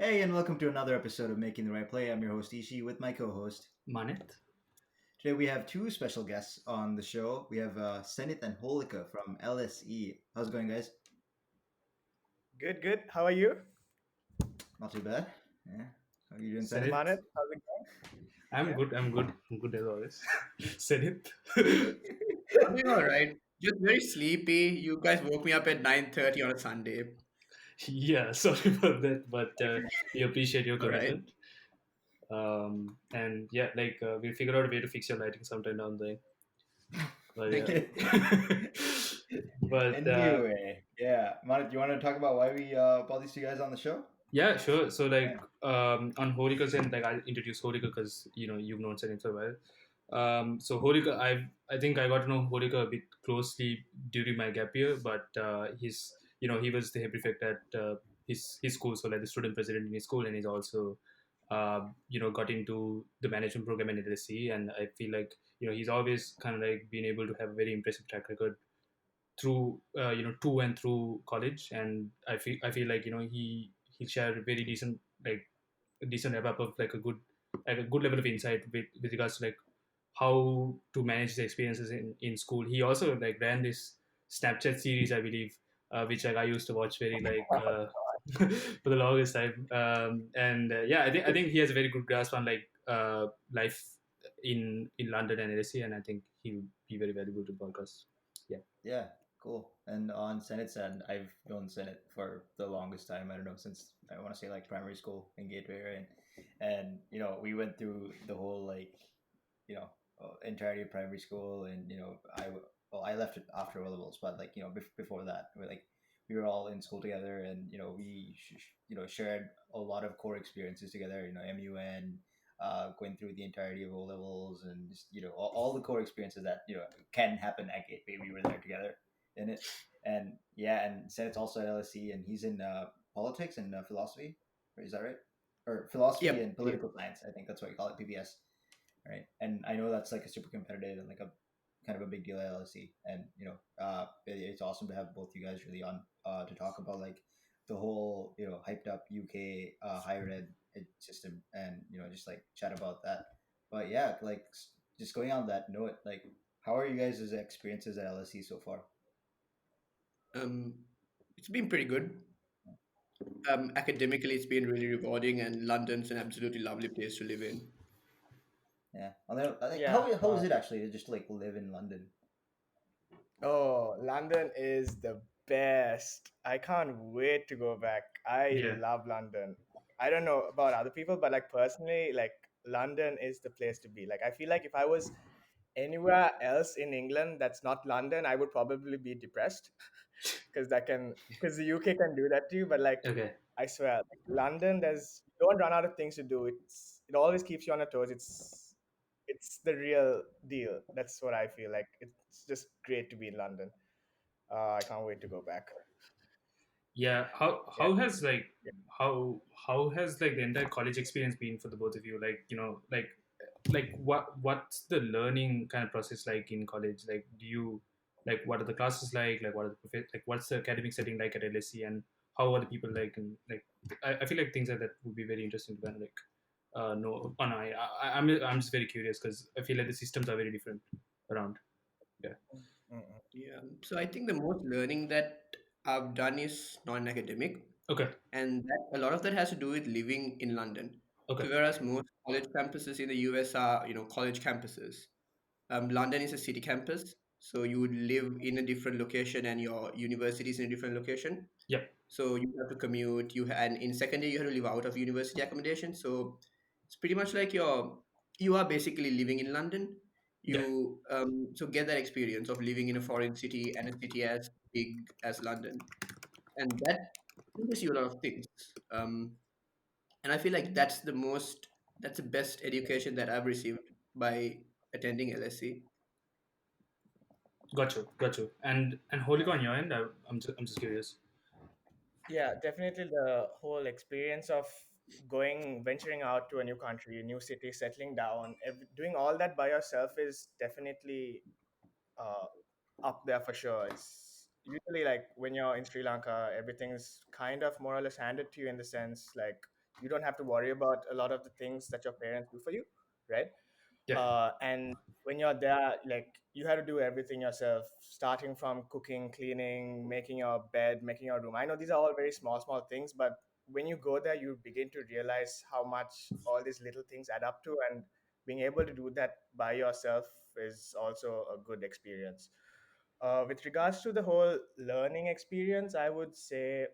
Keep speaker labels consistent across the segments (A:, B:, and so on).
A: Hey, and welcome to another episode of Making the Right Play. I'm your host Ishi with my co-host.
B: Manit.
A: Today we have two special guests on the show. We have Senith and Holika from LSE. How's it going, guys?
C: Good, good. How are you?
A: Not too bad. Yeah. How are you doing, Senith?
B: Senith.
C: Manit, how's it going?
B: I'm
C: Yeah.
B: good. I'm good as always. Senith.
D: I'm doing all right. Just very sleepy. You guys woke me up at 9:30 on a Sunday.
B: Yeah, sorry about that, but we appreciate your
D: All right.
B: commitment. And yeah, we'll figure out a way to fix your lighting sometime down the line. But
D: Thank
B: yeah.
D: you.
B: But
A: Anyway, yeah. Manit, do you want to talk about why we brought these two guys on the show?
B: yeah, sure. So
A: Yeah.
B: on Holika's end, I'll introduce Holika because you've known Senith for a while. So Holika, I think I got to know Holika a bit closely during my gap year, but he was the head prefect at his school, so like the student president in his school, and he's also got into the management program in LSE, and I feel like he's always kind of like been able to have a very impressive track record through to and through college, and I feel like he shared a very decent a decent wrap up of like a good level of insight with regards to like how to manage the experiences in school. He also like ran this Snapchat series, I believe, which like I used to watch very for the longest time. And yeah, I think he has a very good grasp on life in London and LSE, and I think he'll be very valuable to podcast. Yeah.
A: Yeah, cool. And on Senith's end, I've known Senith for the longest time. I don't know, since I want to say like primary school in Gateway, right? And we went through the whole entirety of primary school, and I left it after O levels, but before that, we were all in school together, and we shared a lot of core experiences together. MUN, going through the entirety of O levels, and just all the core experiences that can happen at Gateway. We were there together in it, and yeah, and Senet's also at LSE, and he's in politics and philosophy. Is that right? Or philosophy
D: Yep.
A: and political science? I think that's what you call it, PBS, right? And I know that's like a super competitive and like a kind of a big deal at LSE. And it's awesome to have both you guys really on to talk about like the whole hyped up UK higher ed system, and just like chat about that. But yeah, just going on that note, like how are you guys' experiences at LSE so far?
D: Um, it's been pretty good. Academically, it's been really rewarding, and London's an absolutely lovely place to live in.
A: Yeah, although like
C: Yeah.
A: how is it actually to just like live in London?
C: Oh, London is the best. I can't wait to go back. I
B: Yeah.
C: love London. I don't know about other people, but like personally, like London is the place to be. Like I feel like if I was anywhere else in England that's not London, I would probably be depressed because the UK can do that to you. But like
B: Okay.
C: I swear, like London, you don't run out of things to do. It always keeps you on your toes. It's the real deal. That's what I feel like. It's just great to be in London. I can't wait to go back.
B: Yeah. How
C: Yeah.
B: how has like how has like the entire college experience been for the both of you? What's the learning kind of process like in college? Like, do you like what are the classes like? Like, what are the like what's the academic setting like at LSE, and how are the people like? And like, I feel like things like that would be very interesting to kind of like know. Oh no, I'm just very curious because I feel like the systems are very different around. Yeah.
C: Mm-mm.
D: Yeah. So I think the most learning that I've done is non-academic,
B: Okay.
D: and a lot of that has to do with living in London.
B: Okay.
D: So whereas most college campuses in the US are, college campuses, London is a city campus, so you would live in a different location, and your university is in a different location.
B: Yep.
D: So you have to commute. And in second year you have to live out of university accommodation. So it's pretty much like you are basically living in London.
B: Yeah.
D: You so get that experience of living in a foreign city and a city as big as London, and that teaches you a lot of things. And I feel like that's the best education that I've received by attending LSE.
B: Got you. And Holika on your end, I'm just curious.
C: Yeah, definitely the whole experience of venturing out to a new country, new city, settling down, doing all that by yourself is definitely uh, up there for sure. It's usually like when you're in Sri Lanka, everything's kind of more or less handed to you in the sense like you don't have to worry about a lot of the things that your parents do for you, right?
B: Yeah.
C: And when you're there, like you have to do everything yourself, starting from cooking, cleaning, making your bed, making your room. I know these are all very small things, but when you go there, you begin to realize how much all these little things add up to, and being able to do that by yourself is also a good experience. With regards to the whole learning experience, I would say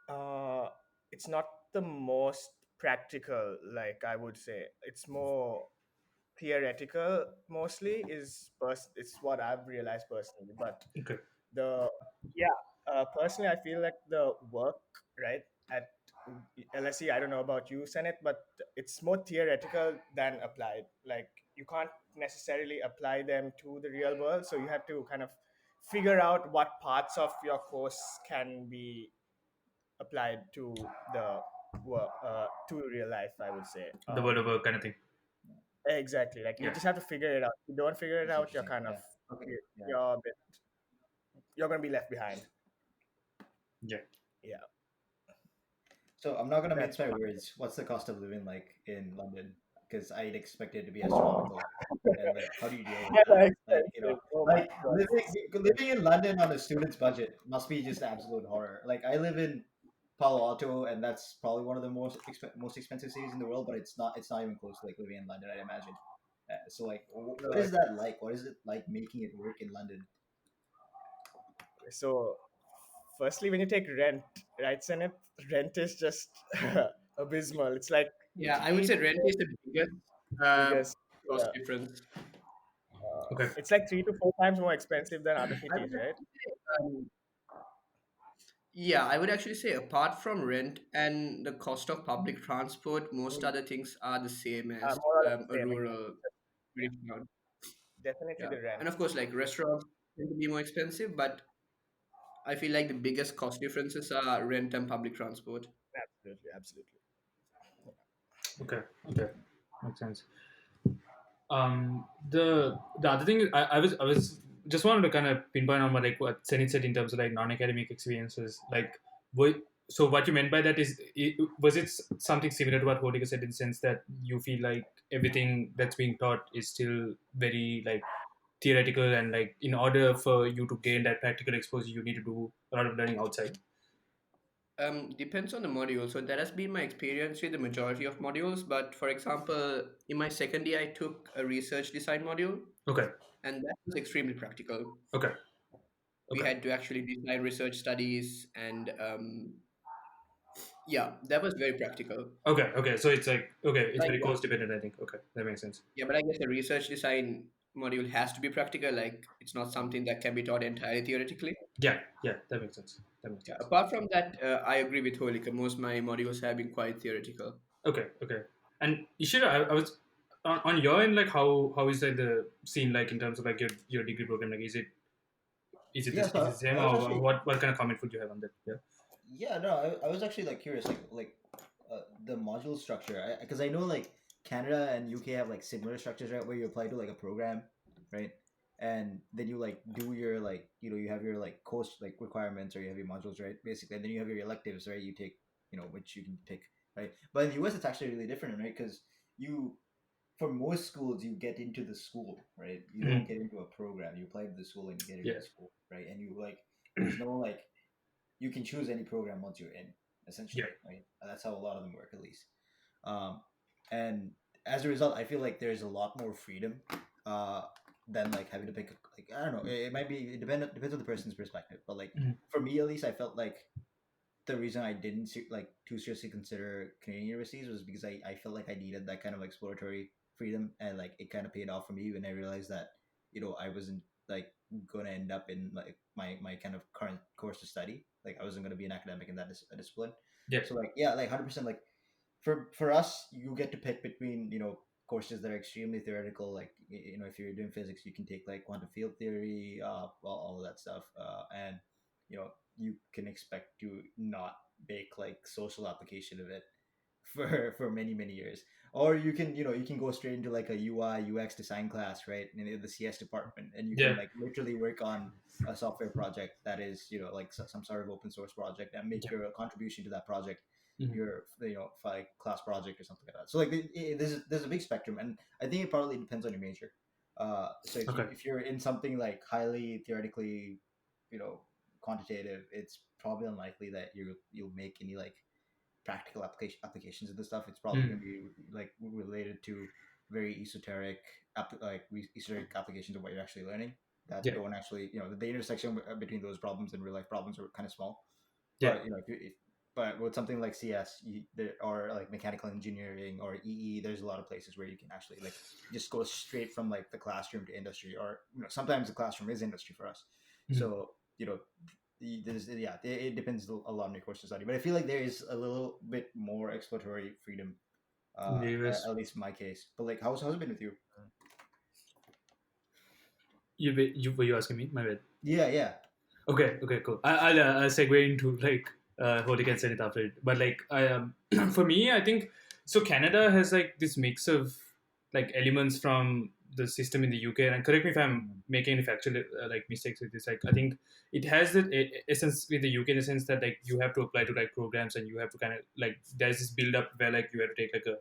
C: uh, it's not the most practical. Like I would say, it's more theoretical mostly. It's what I've realized personally. But
B: Okay.
C: the yeah, personally, I feel like the work right at LSE. I don't know about you, Senate, but it's more theoretical than applied. Like you can't necessarily apply them to the real world, so you have to kind of figure out what parts of your course can be applied to the work, to real life, I would say.
B: The world of work kind of thing.
C: Exactly. Like you
B: Yeah.
C: just have to figure it out. If you don't figure it
A: That's
C: out, you're
A: interesting.
C: kind of
A: Yeah. Okay. Yeah.
C: you're a bit, you're gonna be left behind.
B: Yeah.
C: Yeah,
A: So I'm not gonna mince
C: that's
A: my words. What's the cost of living like in London? Because I'd expect it to be astronomical. And like, how do you deal with
C: hella
A: that? Like,
C: expensive. Oh my
A: like
C: god.
A: living in London on a student's budget must be just absolute horror. Like, I live in Palo Alto, and that's probably one of the most expensive cities in the world. But it's not even close to like living in London, I imagine. So like,
C: No,
A: what is that like? What is it like making it work in London?
C: so firstly, when you take rent, right, Senate, rent is just abysmal. It's like
D: Yeah, I would
C: three
D: say
C: to
D: rent
C: four
D: is the biggest
C: biggest.
D: cost
C: Yeah,
D: difference.
B: Okay.
C: it's like 3 to 4 times more expensive than other
D: I
C: cities,
D: would
C: right?
D: actually say, yeah, I would actually say apart from rent and the cost of public transport, most
C: Mm.
D: other things are the same as
C: More or less
D: a
C: the same.
D: rural British town.
C: Definitely
D: Yeah,
C: the rent.
D: and of course, like restaurants tend to be more expensive, but I feel like the biggest cost differences are rent and public transport.
C: Absolutely, absolutely.
B: Okay. Okay. Makes sense. The other thing I was just wanted to kind of pinpoint on what Senit said in terms of like non-academic experiences. Like, what, so what you meant by that is, was it something similar to what Holika said, in the sense that you feel like everything that's being taught is still very like theoretical, and like in order for you to gain that practical exposure, you need to do a lot of learning outside.
D: Depends on the module. So that has been my experience with the majority of modules. But for example, in my second year, I took a research design module,
B: Okay.
D: and that was extremely practical.
B: Okay.
D: We
B: Okay.
D: had to actually design research studies, and yeah, that was very practical.
B: Okay. Okay. So it's like, okay, it's
D: Like,
B: very course dependent, I think. Okay, that makes sense.
D: yeah, but I guess the research design module has to be practical. Like, it's not something that can be taught entirely theoretically.
B: Yeah. Yeah, that makes sense. That makes
D: Yeah.
B: sense.
D: Apart from that, I agree with Holika. Most of my modules have been quite theoretical.
B: Okay, okay. And Ishira, I was on your end, like how is like the scene like in terms of like your degree program? Like,
A: Yeah.
B: is it the
A: So
B: same,
A: I was
B: or
A: actually
B: what kind of comment would you have on that? Yeah.
A: Yeah, no, I was actually like curious, the module structure, because I know like Canada and UK have like similar structures, right, where you apply to like a program, right, and then you like do your like you have your like course like requirements, or you have your modules, right, basically, and then you have your electives, right, you take which you can pick, right, but in the US it's actually really different, right, because you for most schools you get into the school, right, you
B: Mhm.
A: don't get into a program, you apply to the school and you get into
B: Yeah.
A: the school, right, and you like there's no like you can choose any program once you're in,
B: Yeah.
A: essentially, right? That's how a lot of them work, at least. Um, and as a result, I feel like there's a lot more freedom uh, than like having to pick. Like, I don't know. It might be depends on the person's perspective, but like
B: Mhm.
A: for me at least, I felt like the reason I didn't like too seriously consider Canadian universities was because I felt like I needed that kind of exploratory freedom, and like it kind of paid off for me when I realized that I wasn't like gonna end up in like my kind of current course to study. Like I wasn't gonna be an academic in that discipline.
B: Yeah.
A: So like yeah, like 100%, like for us, you get to pick between courses that are extremely theoretical. Like if you're doing physics, you can take like quantum field theory, all of that stuff, and you can expect to not make like social application of it for many years, or you can go straight into like a UI UX design class, right, in the CS department, and you can
B: Yeah.
A: like literally work on a software project that is like some sort of open source project, and make
B: Yeah.
A: your contribution to that project
B: Mhm.
A: your for like class project or something like that. So like there's a big spectrum, and I think it probably depends on your major. So
B: Okay.
A: if you're in something like highly theoretically, you know, quantitative, it's probably unlikely that you'll make any like practical applications of this stuff. It's probably going
B: Mm.
A: to be like related to very esoteric esoteric applications of what you're actually learning that
B: Yeah.
A: don't actually, the intersection between those problems and real life problems are kind of small.
B: Yeah.
A: But but with something like CS, or like mechanical engineering or EE, there's a lot of places where you can actually like just go straight from like the classroom to industry, or sometimes the classroom is industry for us.
B: Mhm.
A: So it depends a lot on your course to study, but I feel like there is a little bit more exploratory freedom,
B: In the US,
A: at least in my case. But like, how's it been with you?
B: you were you asking me? My bad.
A: Yeah.
B: Okay, okay, cool. I'll segue into like Holik and Senith after it. But like I for me, I think so. Canada has like this mix of like elements from the system in the UK. And correct me if I'm
A: Mm.
B: making any factual like mistakes with this. Like I think it has the essence with the UK in the sense that like you have to apply to like programs and you have to kind of like there's this build up where like you have to take like a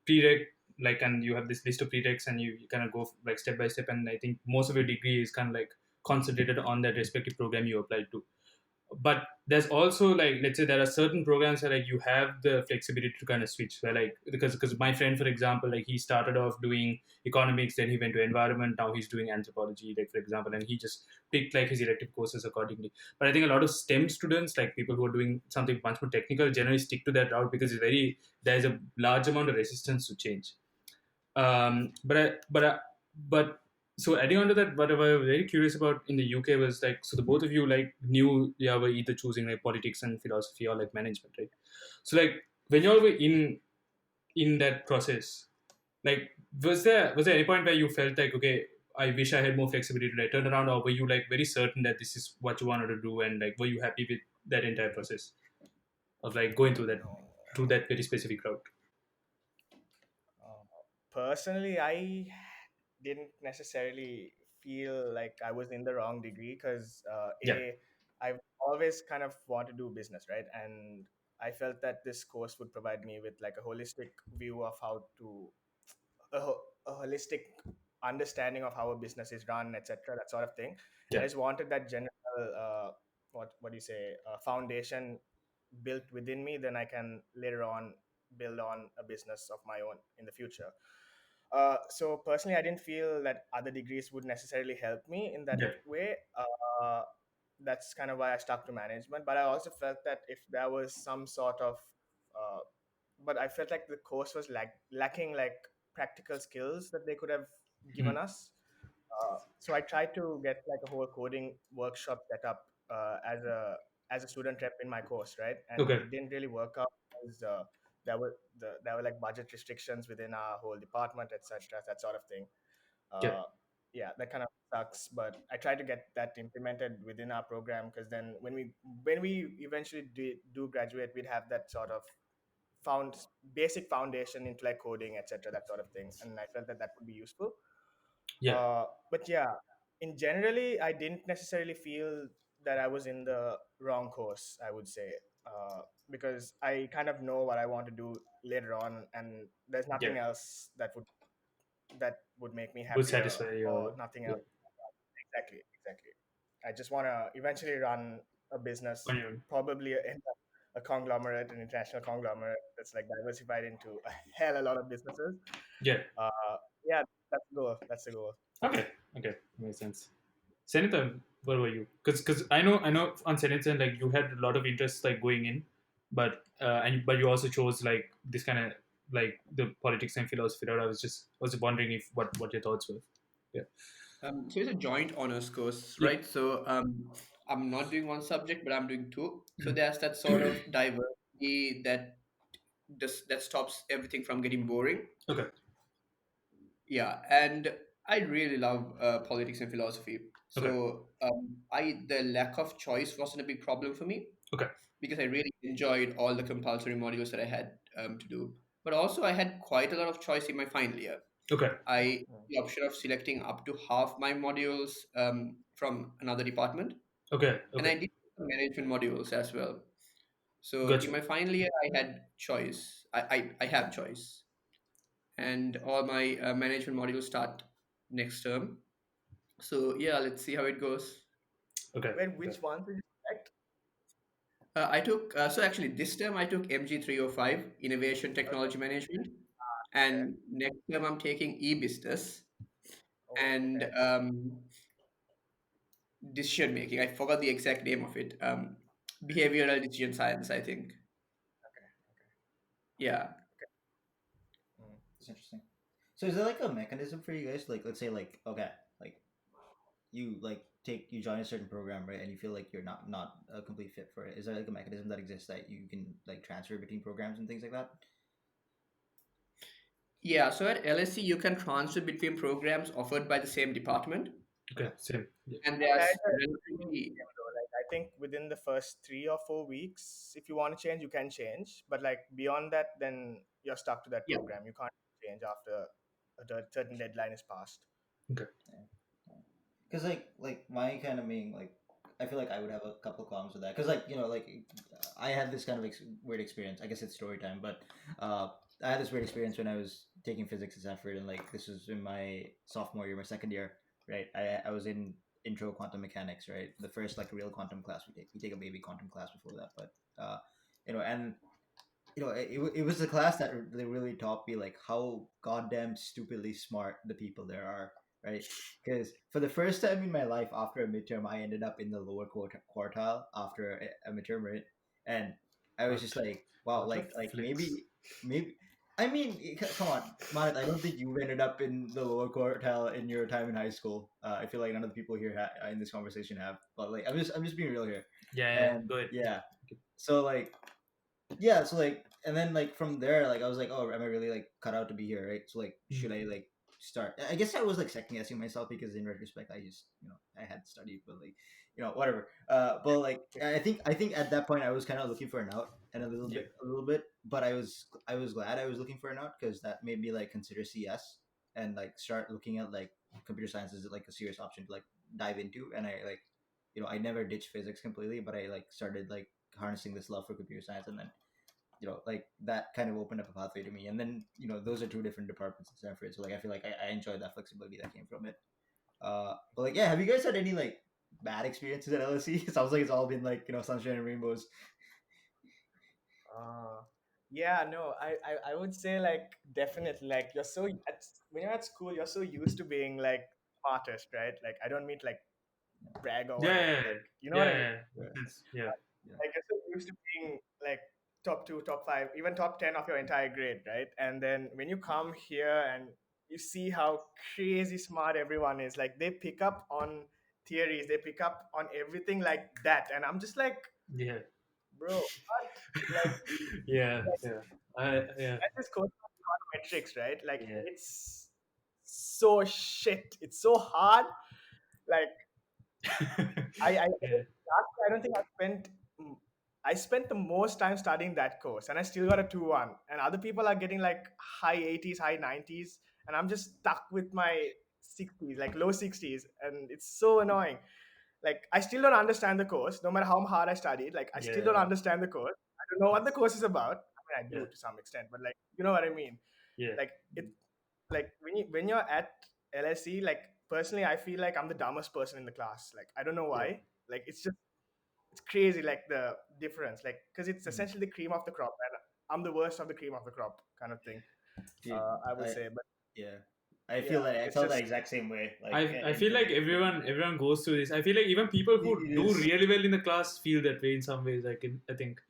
B: prereq like and you have this list of prereqs and you kind of go like step by step. And I think most of your degree is kind of like concentrated on that respective program you applied to. But there's also like let's say there are certain programs where like you have the flexibility to kind of switch where like because my friend for example like he started off doing economics, then he went to environment, now he's doing anthropology like for example, and he just picked like his elective courses accordingly. But I think a lot of STEM students, like people who are doing something much more technical, generally stick to that route because there's a large amount of resistance to change. But so adding on to that, what I was very curious about in the UK was like, so the both of you like knew you were either choosing like politics and philosophy or like management, right? So like when you all were in that process, like was there any point where you felt like, okay, I wish I had more flexibility to like turn around, or were you like very certain that this is what you wanted to do, and like were you happy with that entire process of like going
C: No.
B: through that very specific route?
C: Uh, Personally, I didn't necessarily feel like I was in the wrong degree because
B: Yeah,
C: I've always kind of want to do business, right? And I felt that this course would provide me with like a holistic view of how to a holistic understanding of how a business is run, etc. That sort of thing. I
B: yeah,
C: just wanted that general what do you say foundation built within me. Then I can later on build on a business of my own in the future. So personally, I didn't feel that other degrees would necessarily help me in that
B: yeah,
C: way. That's kind of why I stuck to management. But I also felt that if there was some sort of, uh, but I felt like the course was lacking like practical skills that they could have given
B: Mhm.
C: us. So I tried to get like a whole coding workshop set up as a student rep in my course, right? And
B: Okay,
C: it didn't really work out because there were like budget restrictions within our whole department, etc. That sort of thing.
B: yeah,
C: Uh, yeah, that kind of sucks. But I tried to get that implemented within our program because then when we eventually do graduate, we'd have that sort of found basic foundation into like coding, etc. That sort of thing. And I felt that that would be useful.
B: yeah,
C: But yeah, in generally, I didn't necessarily feel that I was in the wrong course, I would say, because I kind of know what I want to do later on, and there's
B: yeah.
C: nothing else that would make me
B: Would
C: happier,
B: satisfy your
C: or nothing
B: yeah
C: else. Exactly, exactly. I just want to eventually run a business,
B: on your own.
C: probably a conglomerate, an international conglomerate that's like diversified into a hell a lot of businesses.
B: Yeah.
C: Uh, yeah, that's the goal. That's the goal.
B: Okay. Okay. Makes sense. Senator, where were you? Because I know on Senator like you had a lot of interest like going in, but you also chose like this kind of like the politics and philosophy route. I was wondering if what your thoughts were. Yeah.
D: So it's a joint honors course,
B: Yeah.
D: right? So I'm not doing one subject, but I'm doing two. So
B: Mhm.
D: there's that sort of diversity that stops everything from getting boring.
B: Okay.
D: Yeah, and I really love politics and philosophy.
B: Okay.
D: So I the lack of choice wasn't a big problem for me
B: Okay.
D: because I really enjoyed all the compulsory modules that I had to do. But also, I had quite a lot of choice in my final year.
B: Okay.
D: I the option of selecting up to half my modules from another department,
B: Okay.
D: and
B: Okay.
D: I did some management modules as well. So in
B: Gotcha.
D: my final year, I had choice. I have choice, and all my management modules start next term. So yeah, let's see how it goes.
B: Okay.
C: Wait,
B: Okay.
C: which one did you select?
D: I took so actually this term I took MG 305 Innovation
C: Okay.
D: Technology Management,
C: Okay.
D: and next term I'm taking e-business
C: Oh,
D: and
C: okay.
D: decision making. I forgot the exact name of it. Behavioral decision science, I think.
C: Okay.
D: Yeah.
C: Okay. Mm.
A: It's interesting. So is there like a mechanism for you guys? Like, let's say, like, okay, like you you join a certain program, right, and you feel like you're not a complete fit for it. Is there like a mechanism that exists that you can like transfer between programs and things like that?
D: Yeah. So at LSE, you can transfer between programs offered by the same department,
B: Okay.
A: Okay.
B: Same. Yeah.
D: and
C: But
D: they are
C: there is a time
D: relatively.
C: frame though. Like I think within the first 3 or 4 weeks, if you want to change, you can change. But like beyond that, then you're stuck to that
D: Yeah.
C: program. You can't change after certain deadline is passed.
B: Okay.
A: Because like my kind of main like I feel like I would have a couple of problems with that because like like I had this kind of weird experience. I guess it's story time, but uh, I had this weird experience when I was taking physics as effort, and like this was in my sophomore year, my second year, right? I was in intro quantum mechanics, right? The first like real quantum class we take. We take a baby quantum class before that, but and it was a class that they really taught me like how goddamn stupidly smart the people there are, right? Because for the first time in my life after a midterm, I ended up in the lower quartile after a midterm, right? And I was
B: What?
A: just like, wow,
B: What a
A: like
B: flex.
A: maybe. I mean, come on, Manat. I don't think you ended up in the lower quartile in your time in high school. I feel like none of the people here in this conversation have. But like, I'm just being real here,
B: Yeah. Yeah.
A: and
B: Go ahead.
A: yeah. So like, yeah, so like, and then like from there, like I was like, oh, am I really like cut out to be here, right? So like, should I like start? I guess I was like second guessing myself because in retrospect, I just I had studied, but like whatever. But like I think at that point I was kind of looking for an out and
B: Yeah.
A: a little bit, but I was glad I was looking for an out because that made me like consider CS and like start looking at like computer science as like a serious option to like dive into, and I like I never ditched physics completely, but I like started like harnessing this love for computer science, and then like that kind of opened up a pathway to me, and then those are two different departments in Stanford, so like I feel like I enjoyed that flexibility that came from it. But like, yeah, have you guys had any like bad experiences at LSE? It sounds like it's all been like sunshine and rainbows.
C: Uh, yeah, no, I would say like definitely like when you're at school, you're so used to being like smartest, right? Like I don't mean to, like brag or
B: Yeah.
C: whatever,
B: Yeah.
C: but like you know
B: Yeah.
C: what I
B: Yeah.
C: mean.
B: Yeah.
A: Yeah,
B: Makes sense. Yeah.
A: yeah,
C: Like you're so used to being like top two, top five, even top 10 of your entire grade, right? And then when you come here and you see how crazy smart everyone is, like they pick up on theories, they pick up on everything like that, and I'm just like,
B: Yeah.
C: bro, what? Like,
B: Yeah.
C: like
B: Yeah. Yeah.
C: at this course of econometrics, right? Like
B: Yeah.
C: it's so shit. It's so hard. Like
B: Yeah.
C: last year, I don't think mm, I spent the most time studying that course, and I still got a 2-1. And other people are getting like high 80s, high 90s, and I'm just stuck with my 60s, like low 60s, and it's so annoying. Like I still don't understand the course, no matter how hard I studied. Like I still don't
B: Yeah.
C: understand the course. I don't know what the course is about. I mean, I
B: Yeah.
C: do to some extent, but like you know what I mean.
B: Yeah.
C: Like it's like when you're at LSE, like personally, I feel like I'm the dumbest person in the class. Like I don't know
B: Yeah.
C: why. Like it's crazy, like the difference, like because it's
A: Mhm.
C: essentially the cream of the crop, and I'm the worst of the cream of the crop, kind of thing.
A: Dude,
C: I would say, but
A: yeah, I
C: yeah,
A: feel that I
C: it's
A: felt that
C: just
A: exact same way, like
B: I
A: in
B: feel like
A: physics.
B: everyone goes through this. I feel like even people who
A: It
B: do
A: is,
B: really well in the class feel that way in some ways. I think.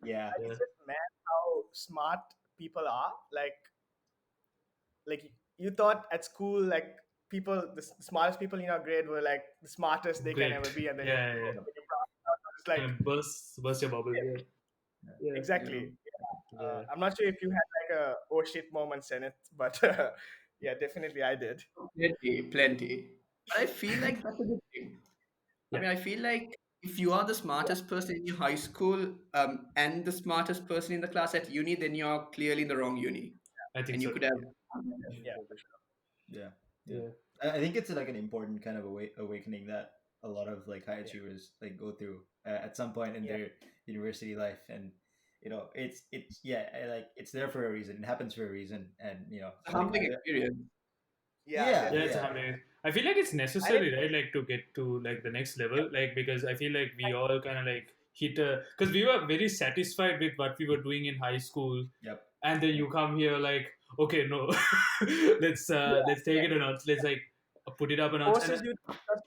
A: yeah,
B: Yeah.
C: it's just mad how smart people are. Like you thought at school, like people, the smartest people in your grade were like the smartest they can ever
B: Great.
C: be, and then
B: Yeah. Yeah.
C: when you brought it out, it's
B: Kind
C: like
B: of burst your bubble.
C: yeah,
B: Yeah. Yeah.
C: exactly.
B: Yeah.
C: I'm not sure if you had like a oh shit moment, Senith, but yeah, definitely I did.
D: Plenty, plenty. But I feel like that's a good thing. I
B: Yeah.
D: mean, I feel like if you are the smartest person in your high school, and the smartest person in the class at uni, then you're clearly in the wrong uni,
B: I think
D: and you
B: so
D: could
B: too.
D: have.
B: Yeah.
C: Yeah, for sure.
A: yeah, yeah.
B: Yeah.
A: I think it's like an important kind of awakening that a lot of like high
C: Yeah,
A: achievers like go through at some point in
C: yeah,
A: their university life, and it's yeah, like it's there for a reason. It happens for a reason, and
D: It's a
A: so like
D: humbling experience.
C: Yeah,
A: yeah,
B: Yeah, it's
C: definitely.
B: a
A: yeah,
B: hard. I feel like it's
C: I didn't
B: necessary, right? Like to get to like the next level, like because I feel like we all kind of like hit a because we were very satisfied with what we were doing in high school,
A: yep,
B: and then
A: yep.
B: you come here like, okay, no, let's take it a notch. Let's like put it up a notch, and
C: forces you to push yourself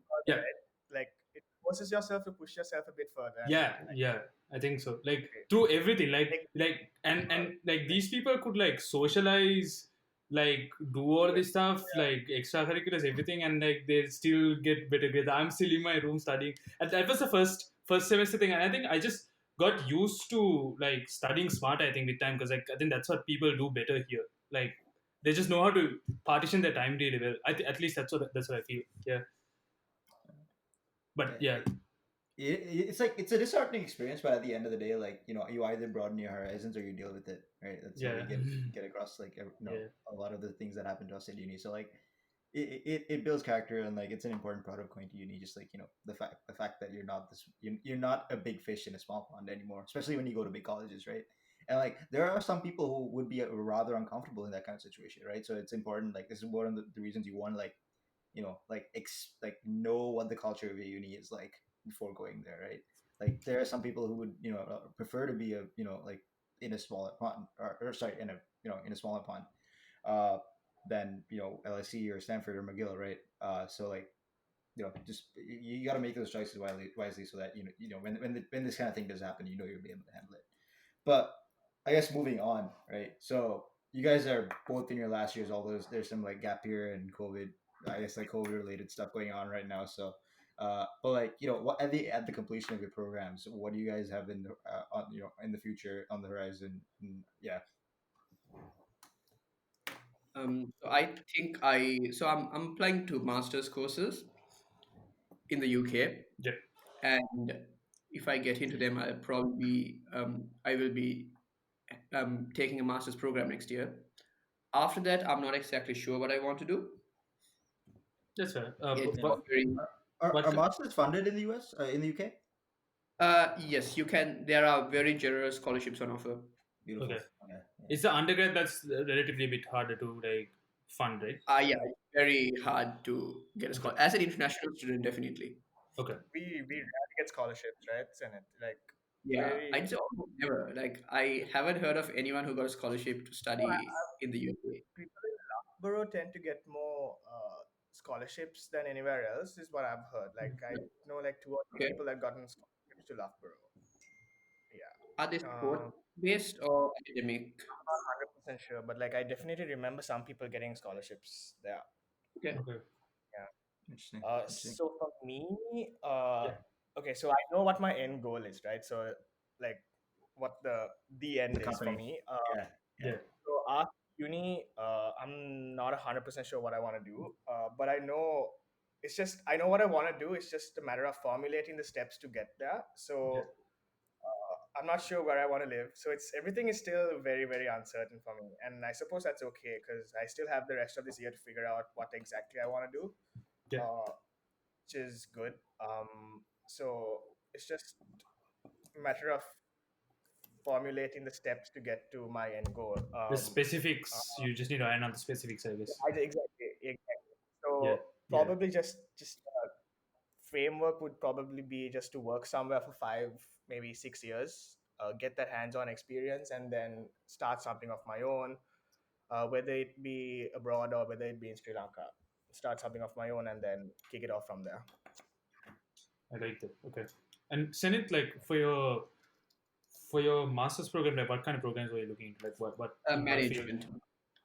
C: further,
B: yeah,
C: right? Like it forces yourself to push yourself a bit further, and
B: yeah,
C: like
B: yeah. I think so. Like
C: okay,
B: through everything, like
C: like
B: like and like
C: like
B: these people could like socialize, like do all
C: do it.
B: this stuff, like extracurriculars, everything, and like they still get better grades. I'm still in my room studying, and that was the first semester thing. And I think I just got used to like studying smart. I think with time because like I think that's what people do better here. Like they just know how to partition their time really well. At least that's what I feel. Yeah, but yeah,
A: Yeah, it's like it's a disheartening experience, but at the end of the day, like you either broaden your horizons or you deal with it, right? That's how we
B: yeah,
A: get across like
B: yeah.
A: a lot of the things that happen to us at uni. So like it builds character, and like it's an important part of going to uni. Just like the fact that you're not a big fish in a small pond anymore, especially when you go to big colleges, right? And like there are some people who would be rather uncomfortable in that kind of situation, right? So it's important. Like this is one of the reasons you want to like like know what the culture of a uni is like before going there, right? Like there are some people who would prefer to be a like in a smaller pond, or sorry, in a in a smaller pond, uh, than LSE or Stanford or McGill, right? So like just you got to make those choices wisely so that when this kind of thing does happen, you'll be able to handle it. But I guess moving on, right? So you guys are both in your last years, although there's some like gap year and COVID, I guess like COVID related stuff going on right now. So, but like what at the completion of your programs, what do you guys have in the on in the future on the horizon? Yeah,
D: So I think I'm applying to master's courses in the UK,
B: Yeah.
D: and if I get into them, I will be taking a master's program next year. After that, I'm not exactly sure what I want to do.
B: That's fair.
D: It's
A: yeah.
D: not very.
A: Are
B: What?
A: masters funded in the US, in the UK?
D: Yes, you can. There are very generous scholarships on offer.
B: Okay.
A: Beautiful. Okay. Yeah.
B: It's the undergrad that's relatively a bit harder to like fund, right?
D: Yeah, it's very hard to get a
B: Okay.
D: scholarship as an international student. Definitely.
B: Okay.
C: We rarely get scholarships, right? Senate, like
D: Yeah,
C: very.
D: I'd say almost never. Like I haven't heard of anyone who got a scholarship to study in the UK.
C: People in Loughborough tend to get more scholarships than anywhere else, is what I've heard. Like I know like two or three
D: Okay.
C: people that gotten scholarships to Loughborough.
D: Are they
C: Yeah.
D: sport based or academic?
C: I'm not 100% sure, but like I definitely remember some people getting scholarships there.
D: Okay.
B: Okay.
C: Yeah.
A: Interesting. Interesting.
C: So for me,
B: Yeah.
C: okay, so I know what my end goal is, right? So like what the end
A: The
C: is for
A: company.
C: me.
A: Yeah. Yeah.
B: Yeah.
C: So after uni, I'm not 100% sure what I want to do, but I know I know what I want to do. It's just a matter of formulating the steps to get there.
B: Yeah.
C: So I'm not sure where I want to live. So everything is still very, very uncertain for me. And I suppose that's okay because I still have the rest of this year to figure out what exactly I want to do,
B: Yeah.
C: which is good. So it's just a matter of formulating the steps to get to my end goal.
B: The specifics, you just need to iron out the specifics, I guess.
C: Exactly.
B: Yeah.
C: So
B: Yeah.
C: probably just framework would probably be just to work somewhere for 5, maybe 6 years, get that hands-on experience, and then start something of my own, whether it be abroad or whether it be in Sri Lanka. Start something of my own and then kick it off from there.
B: I like that. Okay. And Senith, like for your master's program, like what kind of programs were you looking into? Like what field?
D: Management.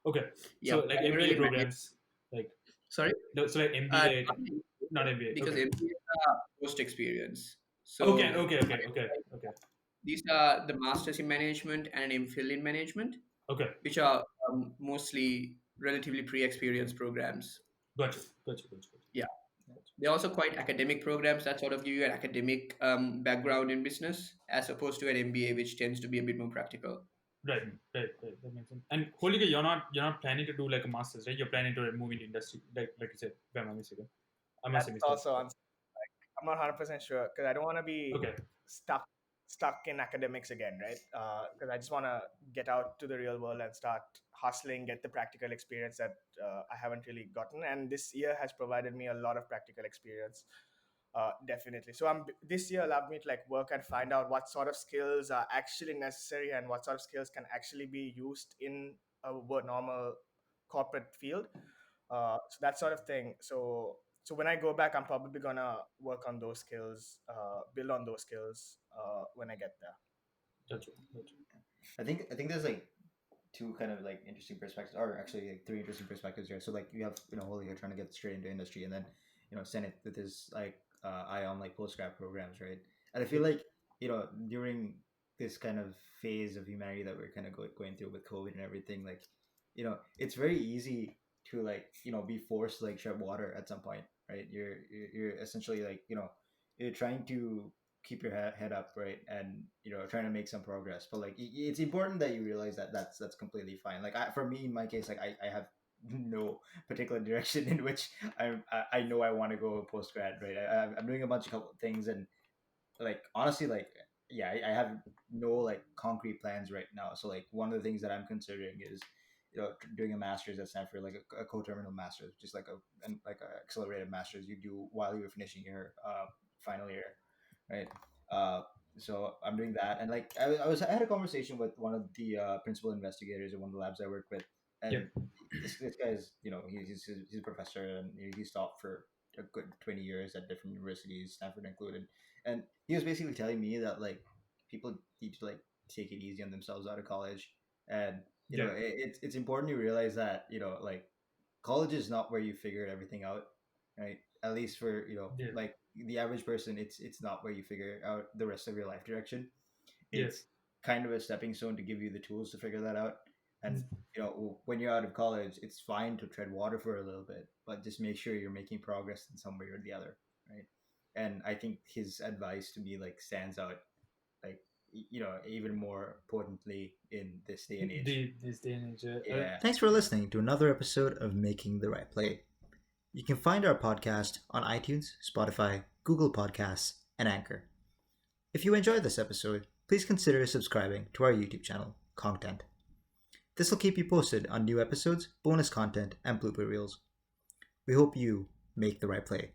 B: Okay.
D: Yeah,
B: So like
D: primarily
B: MBA programs, like
D: Sorry.
B: no, so like
D: Uh,
B: MBA,
D: not
B: not MBA.
D: because
B: Okay.
D: MBA are post experience.
B: Okay.
D: So
B: Okay. Okay. Okay. Okay.
D: these are the masters in management and an MPhil in management,
B: Okay.
D: which are mostly relatively pre-experienced programs.
B: Gotcha. Gotcha. Gotcha. Gotcha.
D: Yeah, they're also quite academic programs that sort of give you an academic background in business, as opposed to an MBA, which tends to be a bit more practical.
B: Right. Right. Right. That makes sense. And Holika, you're not planning to do like a master's, right? You're planning to move into industry, like you said, if I'm not mistaken. I must
C: That's
B: have missed that.
C: also I'm not 100% sure because I don't want to be
B: Okay.
C: stuck stuck in academics again, right? Because I just want to get out to the real world and start hustling, get the practical experience that I haven't really gotten. And this year has provided me a lot of practical experience, definitely. So this year allowed me to like work and find out what sort of skills are actually necessary and what sort of skills can actually be used in a normal corporate field. So that sort of thing. So when I go back, I'm probably gonna work on those skills, build on those skills when I get there.
B: Gotcha. Gotcha.
A: I think there's like two kind of like interesting perspectives, or actually like three interesting perspectives here. So like you have Holika trying to get straight into industry, and then Senith with his like eye on like post grad programs, right? And I feel like during this kind of phase of humanity that we're kind of going through with COVID and everything, like it's very easy to like be forced to like tread water at some point, right? You're essentially like you're trying to keep your head up, right, and trying to make some progress, but like it's important that you realize that that's completely fine. Like for me in my case, like I have no particular direction in which I know I want to go post grad, right? I'm doing a bunch of couple things, and like honestly, like yeah, I have no like concrete plans right now. So like one of the things that I'm considering is doing a master's at Stanford, like a co-terminal master's, just like like a accelerated master's you do while you're finishing your final year, right? Uh, so I'm doing that, and like I had a conversation with one of the principal investigators at one of the labs I work with,
B: Yeah.
A: and this guy is he's a professor, and he's taught for a good 20 years at different universities, Stanford included, and he was basically telling me that like people need to like take it easy on themselves out of college, and
B: Yeah.
A: it's important to realize that like college is not where you figure everything out, right? At least for
B: Yeah.
A: like the average person, it's not where you figure out the rest of your life direction.
B: Yes.
A: It's kind of a stepping stone to give you the tools to figure that out. And
B: Mm.
A: when you're out of college, it's fine to tread water for a little bit, but just make sure you're making progress in some way or the other, right? And I think his advice to me like stands out, like even more potently in this day and age.
B: This day and age.
A: Yeah. Thanks for listening to another episode of Making the Right Play. You can find our podcast on iTunes, Spotify, Google Podcasts, and Anchor. If you enjoyed this episode, please consider subscribing to our YouTube channel, Content. This will keep you posted on new episodes, bonus content, and blooper reels. We hope you make the right play.